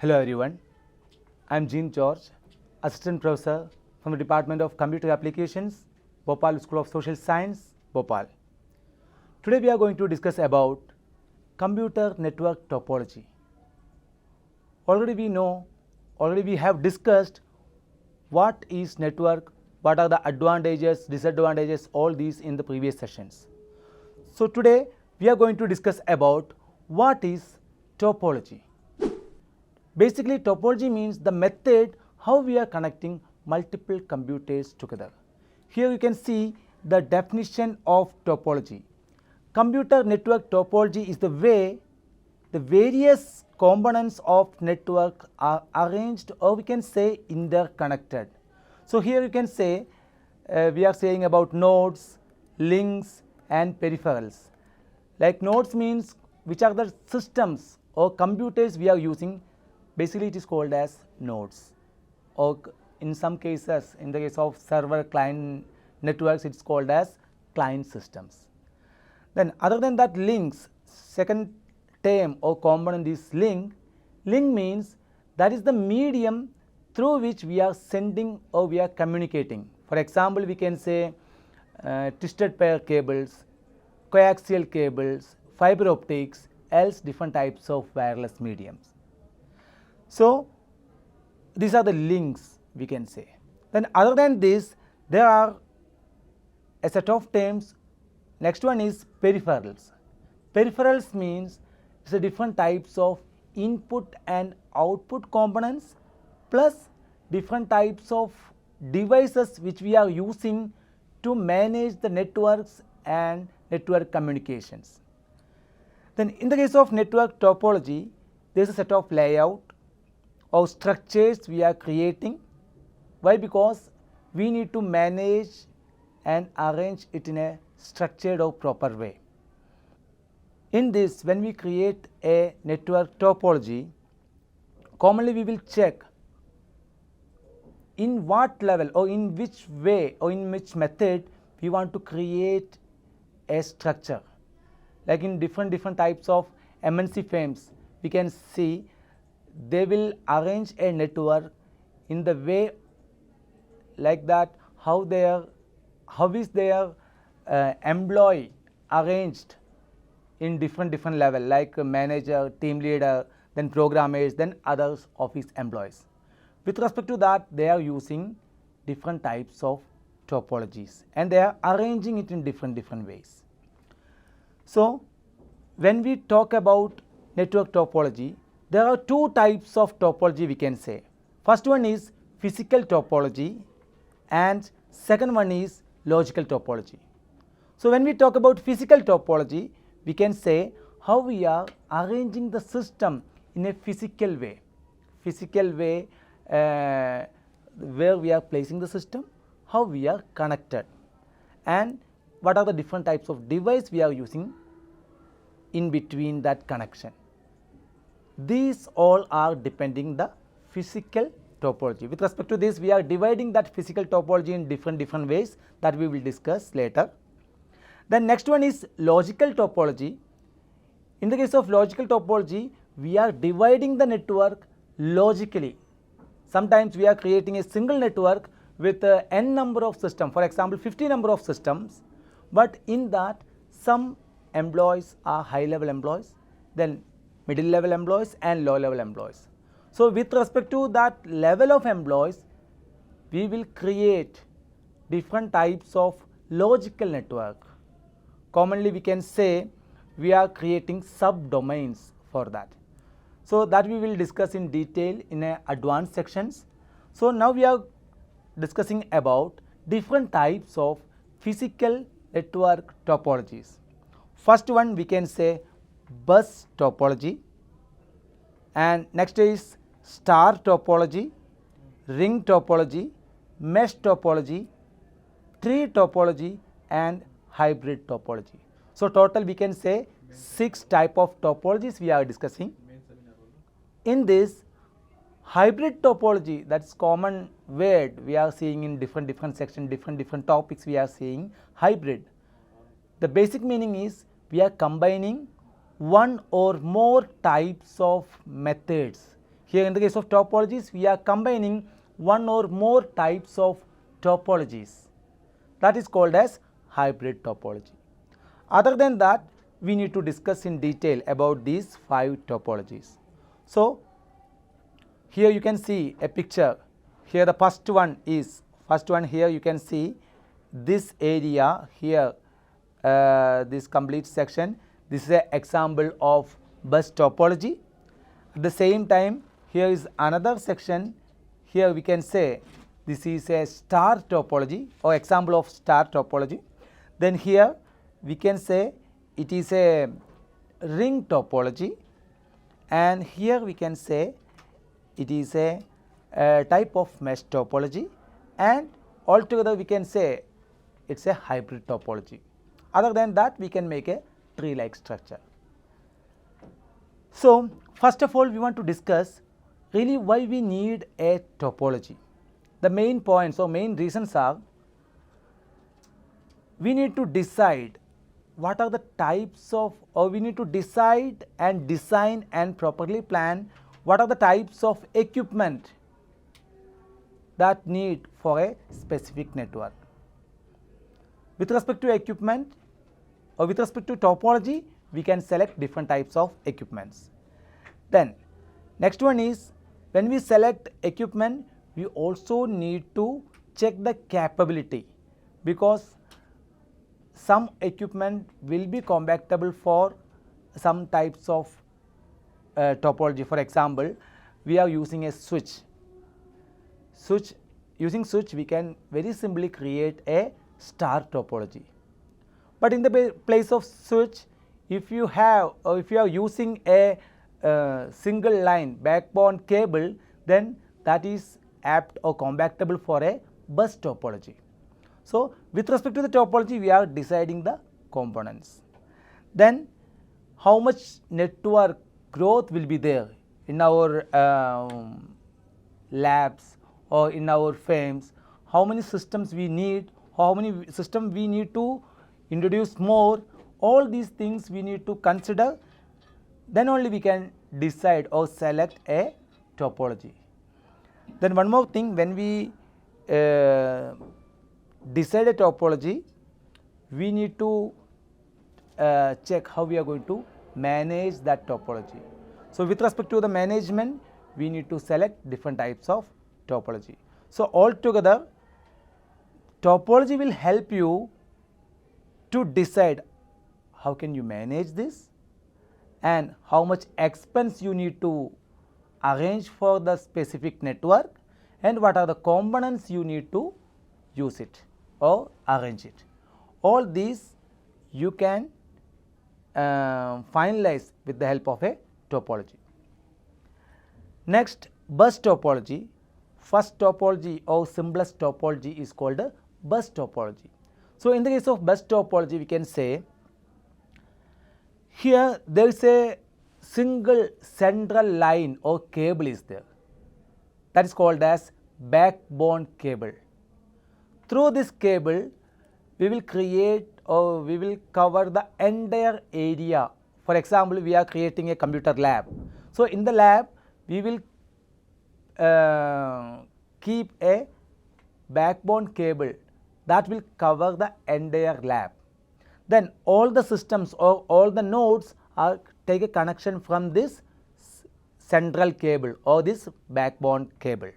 Hello everyone, I am Jean George, Assistant Professor from the Department of Computer Applications, BHOPAL School of Social Science, Bhopal. Today we are going to discuss about Computer Network Topology. Already we have discussed what is network, what are the advantages, disadvantages, all these in the previous sessions. So today we are going to discuss about what is topology. Basically, topology means the method how we are connecting multiple computers together. Here you can see the definition of topology. Computer network topology is the way the various components of network are arranged, or we can say interconnected. So here you can say we are saying about nodes, links and peripherals. Like nodes means which are the systems or computers we are using. Basically it is called as nodes, or in some cases, in the case of server client networks, it is called as client systems. Then other than that, links, second term or component is link. Link means that is the medium through which we are sending or we are communicating. For example, we can say twisted pair cables, coaxial cables, fiber optics, else different types of wireless mediums. So these are the links we can say. Then other than this, there are a set of terms. Next one is peripherals. Peripherals means it's a different types of input and output components plus different types of devices which we are using to manage the networks and network communications. Then in the case of network topology, there is a set of layout or structures we are creating. Why? Because we need to manage and arrange it in a structured or proper way. In this, when we create a network topology, commonly we will check in what level or in which way or in which method we want to create a structure. Like in different types of MNC firms, we can see they will arrange a network in the way like that how is their employee arranged in different level, like manager, team leader, then programmers, then others office employees. With respect to that, they are using different types of topologies and they are arranging it in different ways. So when we talk about network topology, there are two types of topology we can say. First one is physical topology and second one is logical topology. So when we talk about physical topology, we can say how we are arranging the system in a physical way, where we are placing the system, how we are connected, and what are the different types of device we are using in between that connection. These all are depending the physical topology. With respect to this, we are dividing that physical topology in different ways that we will discuss later. The next one is logical topology. In the case of logical topology, we are dividing the network logically. Sometimes we are creating a single network with n number of systems, for example 50 number of systems, but in that some employees are high level employees, then middle level employees and low level employees. So with respect to that level of employees, we will create different types of logical network. Commonly we can say we are creating subdomains for that. So that we will discuss in detail in advanced sections. So now we are discussing about different types of physical network topologies. First one we can say bus topology, and next is star topology, ring topology, mesh topology, tree topology and hybrid topology. So total we can say 6 type of topologies we are discussing. In this hybrid topology, that's common word we are seeing in different section, different topics we are seeing hybrid. The basic meaning is we are combining one or more types of methods Here in the case of topologies, we are combining one or more types of topologies. That is called as hybrid topology. Other than that, we need to discuss in detail about these 5 topologies. So, here you can see a picture. Here the first one here you can see this area here, this complete section. This is an example of bus topology. At the same time, here is another section. Here we can say this is a star topology or example of star topology. Then here we can say it is a ring topology, and here we can say it is a type of mesh topology, and altogether we can say it is a hybrid topology. Other than that, we can make a tree-like structure. So, first of all, we want to discuss really why we need a topology. The main points or main reasons are, we need to decide what are the types of, or we need to decide and design and properly plan what are the types of equipment that need for a specific network. With respect to equipment or with respect to topology, we can select different types of equipments. Then next one is, when we select equipment, we also need to check the capability, because some equipment will be compatible for some types of topology. For example, we are using a switch. Using switch, we can very simply create a star topology. But in the place of switch, if you have or if you are using a single line backbone cable, then that is apt or compatible for a bus topology. So, with respect to the topology, we are deciding the components. Then how much network growth will be there in our labs or in our firms, how many systems we need, how many systems we need to introduce more, all these things we need to consider, then only we can decide or select a topology. Then one more thing, when we decide a topology, we need to check how we are going to manage that topology. So, with respect to the management, we need to select different types of topology. So, altogether, topology will help you to decide how can you manage this and how much expense you need to arrange for the specific network, and what are the components you need to use it or arrange it. All these you can finalize with the help of a topology. Next, bus topology. First topology or simplest topology is called a bus topology. So, in the case of bus topology, we can say here there is a single central line or cable is there, that is called as backbone cable. Through this cable, we will create or we will cover the entire area. For example, we are creating a computer lab. So, in the lab, we will keep a backbone cable that will cover the entire lab. Then all the systems or all the nodes are take a connection from this central cable or this backbone cable.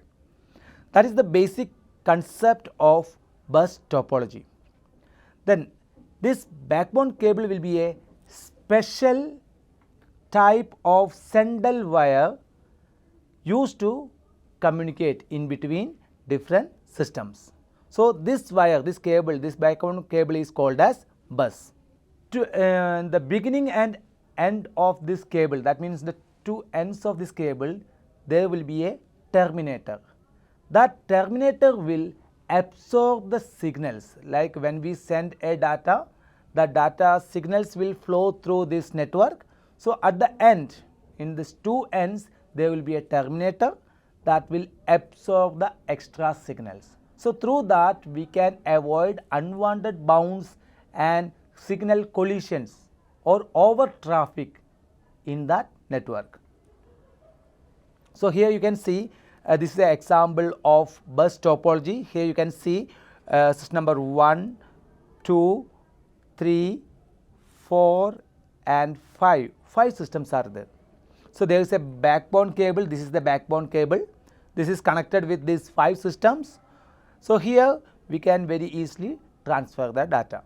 That is the basic concept of bus topology. Then this backbone cable will be a special type of sendal wire used to communicate in between different systems. So, this wire, this cable, this backbone cable is called as bus. To the beginning and end of this cable, that means the two ends of this cable, there will be a terminator. That terminator will absorb the signals, like when we send a data, the data signals will flow through this network. So, at the end, in these two ends, there will be a terminator that will absorb the extra signals. So, through that we can avoid unwanted bounce and signal collisions or over traffic in that network. So here you can see this is an example of bus topology. Here you can see system number 1, 2, 3, 4 and 5. 5 systems are there. So there is a backbone cable. This is the backbone cable. This is connected with these 5 systems. So here we can very easily transfer the data.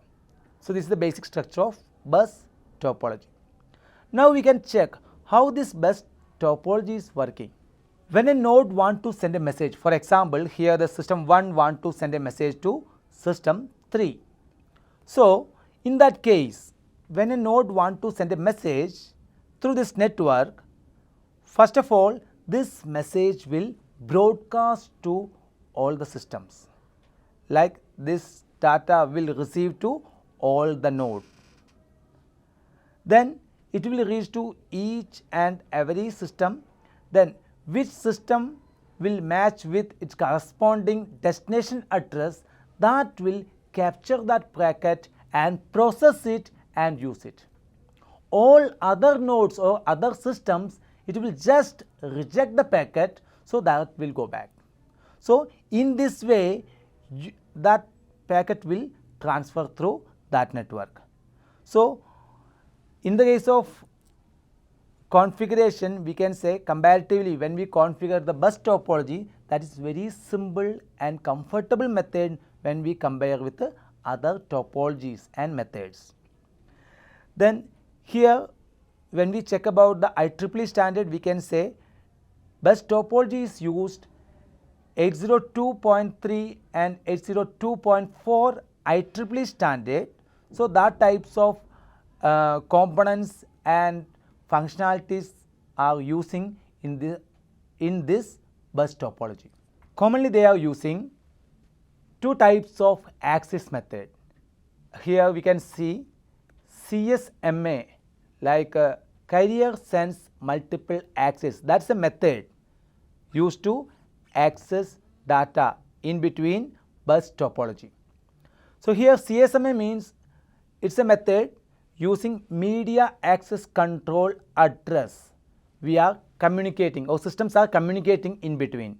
So this is the basic structure of bus topology. Now we can check how this bus topology is working. When a node wants to send a message, for example, here the system 1 wants to send a message to system 3. So in that case, when a node wants to send a message through this network, first of all, this message will broadcast to all the systems. Like this data will receive to all the node. Then it will reach to each and every system. Then which system will match with its corresponding destination address, that will capture that packet and process it and use it. All other nodes or other systems, it will just reject the packet, so that will go back. So in this way that packet will transfer through that network. So in the case of configuration, we can say comparatively when we configure the bus topology, that is very simple and comfortable method when we compare with the other topologies and methods. Then here when we check about the IEEE standard, we can say bus topology is used 802.3 and 802.4 IEEE standard. So that types of components and functionalities are using in this bus topology. Commonly they are using 2 types of access method. Here we can see CSMA, like carrier sense multiple access. That is a method used to access data in between bus topology. So here CSMA means it is a method using media access control address. We are communicating, or systems are communicating in between.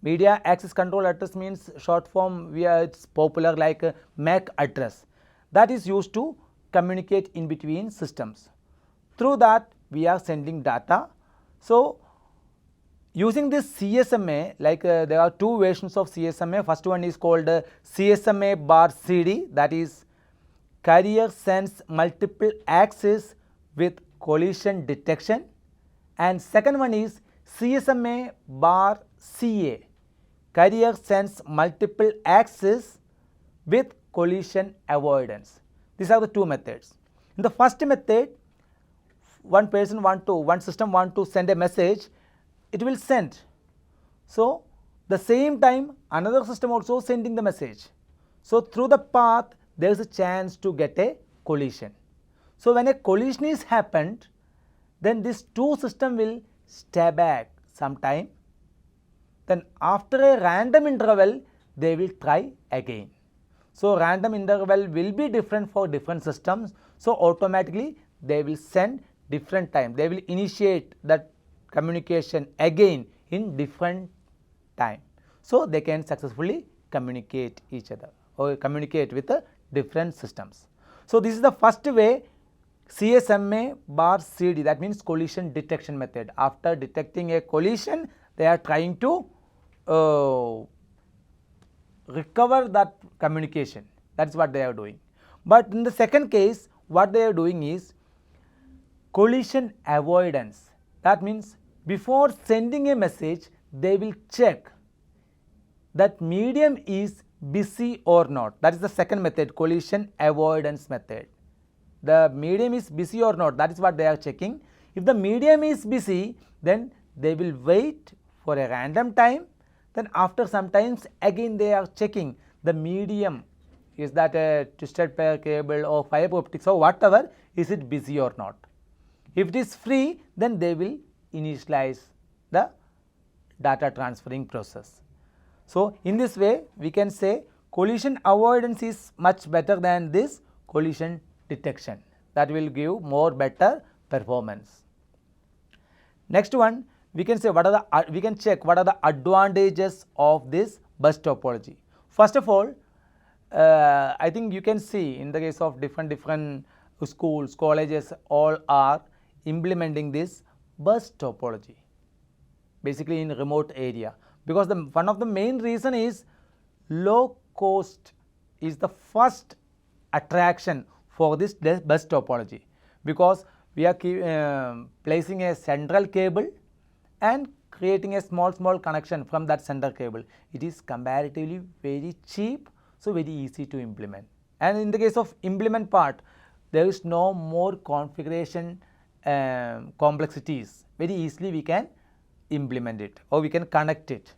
Media access control address means short form, it's popular like MAC address. That is used to communicate in between systems. Through that we are sending data. So using this CSMA, like there are 2 versions of CSMA. First one is called CSMA bar CD, that is carrier sense multiple access with collision detection, and second one is CSMA bar CA, carrier sense multiple access with collision avoidance. These are the 2 methods. In the first method, one system want to send a message, it will send. So the same time another system also sending the message. So through the path there is a chance to get a collision. So when a collision is happened, then this 2 system will stay back some time. Then after a random interval they will try again. So random interval will be different for different systems. So automatically they will send different time. They will initiate that communication again in different time. So they can successfully communicate each other or communicate with the different systems. So this is the first way, CSMA bar CD, that means collision detection method. After detecting a collision, they are trying to recover that communication. That is what they are doing. But in the second case, what they are doing is collision avoidance. That means before sending a message, they will check that medium is busy or not. That is the second method, collision avoidance method. The medium is busy or not, that is what they are checking. If the medium is busy, then they will wait for a random time. Then after some times again they are checking the medium, is that a twisted pair cable or fiber optics or whatever, is it busy or not. If it is free, then they will initialize the data transferring process. So in this way we can say collision avoidance is much better than this collision detection. That will give more better performance. Next one, we can say we can check what are the advantages of this bus topology. First of all, I think you can see in the case of different schools, colleges, all are implementing this bus topology basically in remote area, because one of the main reason is low cost is the first attraction for this bus topology, because we are placing a central cable and creating a small connection from that center cable. It is comparatively very cheap, so very easy to implement. And in the case of implement part, there is no more configuration complexities. Very easily we can implement it or we can connect it.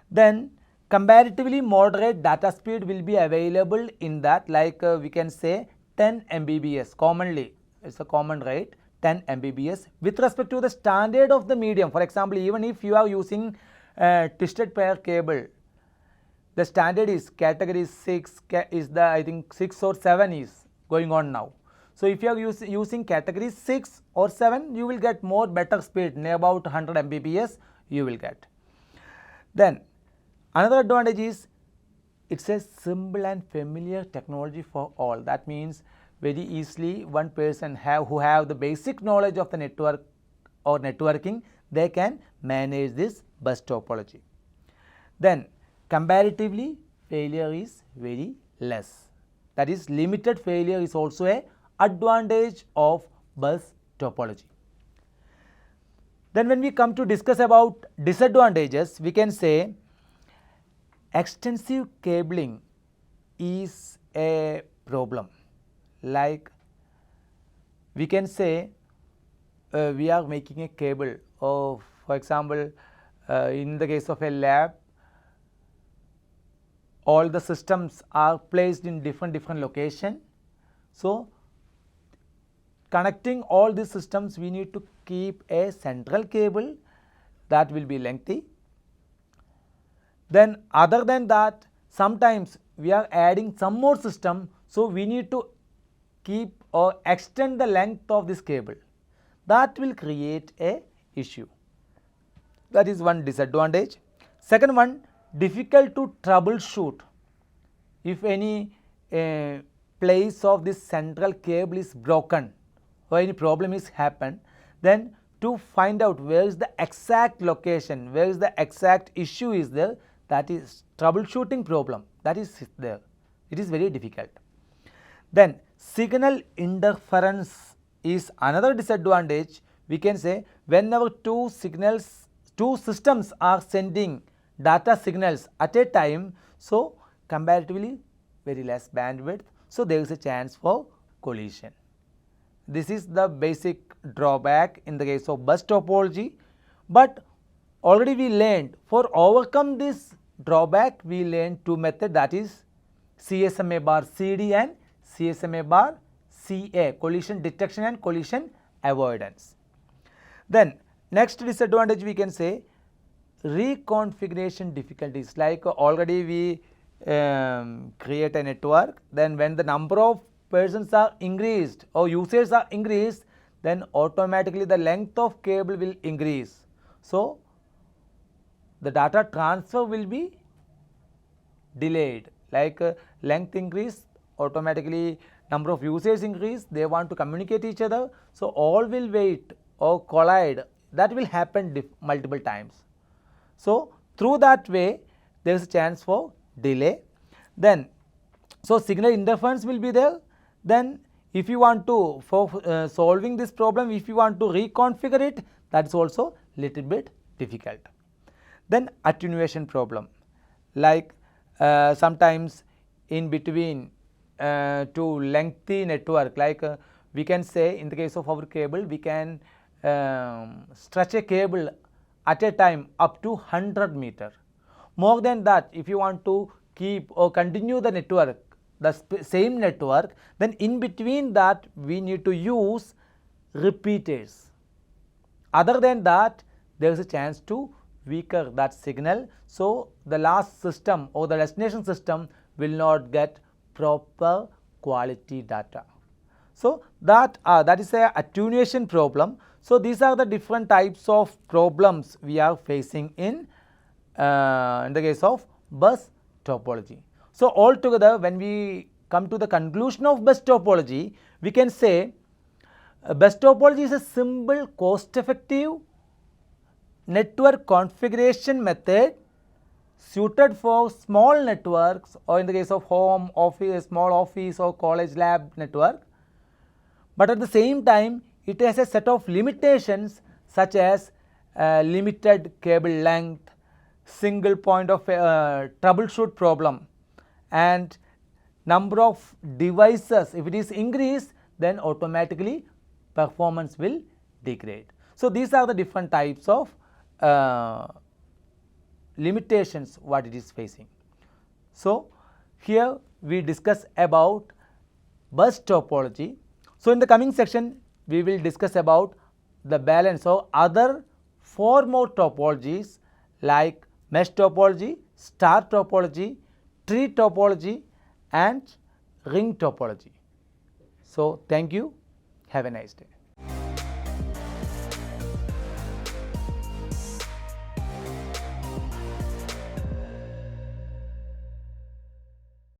Then comparatively moderate data speed will be available in that, like we can say 10 Mbps commonly, it's a common rate, 10 Mbps with respect to the standard of the medium. For example, even if you are using twisted pair cable, the standard is category 6 is the, I think 6 or 7 is going on now. So if you are using category 6 or 7, you will get more better speed, near about 100 Mbps you will get. Then another advantage is it's a simple and familiar technology for all. That means very easily one person who have the basic knowledge of the network or networking, they can manage this bus topology. Then comparatively failure is very less. That is, limited failure is also a advantage of bus topology. Then when we come to discuss about disadvantages, we can say extensive cabling is a problem. Like we can say we are making a cable, or for example in the case of a lab, all the systems are placed in different location. So connecting all these systems, we need to keep a central cable, that will be lengthy. Then other than that, sometimes we are adding some more system, so we need to keep or extend the length of this cable. That will create a issue. That is one disadvantage. Second one, difficult to troubleshoot. If any place of this central cable is broken or any problem is happened, then to find out where is the exact location, where is the exact issue is there, that is troubleshooting problem, that is there. It is very difficult. Then signal interference is another disadvantage. We can say whenever two systems are sending data signals at a time, so comparatively very less bandwidth, so there is a chance for collision. This is the basic drawback in the case of bus topology, but already we learned, for overcome this drawback we learned two methods, that is CSMA bar CD and CSMA bar CA, collision detection and collision avoidance. Then next disadvantage we can say reconfiguration difficulties, like already we create a network, then when the number of persons are increased or users are increased, then automatically the length of cable will increase. So the data transfer will be delayed, like length increase, automatically number of users increase, they want to communicate each other, so all will wait or collide, that will happen multiple times. So through that way there is a chance for delay. Then so signal interference will be there. Then if you want to, for solving this problem, if you want to reconfigure it, that is also little bit difficult. Then attenuation problem, like sometimes in between two lengthy network, like we can say in the case of our cable, we can stretch a cable at a time up to 100 meter. More than that, if you want to keep or continue the network, the same network, then in between that we need to use repeaters. Other than that, there is a chance to weaker that signal, so the last system or the destination system will not get proper quality data. So that is a attenuation problem. So these are the different types of problems we are facing in the case of bus topology. So altogether, when we come to the conclusion of bus topology, we can say bus topology is a simple, cost-effective network configuration method suited for small networks, or in the case of home, office, small office or college lab network. But at the same time, it has a set of limitations such as limited cable length, single point of troubleshoot problem, and number of devices. If it is increased, then automatically performance will degrade. So these are the different types of limitations what it is facing. So here we discuss about bus topology. So in the coming section, we will discuss about the balance of other 4 more topologies like mesh topology, star topology, tree topology and ring topology. So thank you. Have a nice day.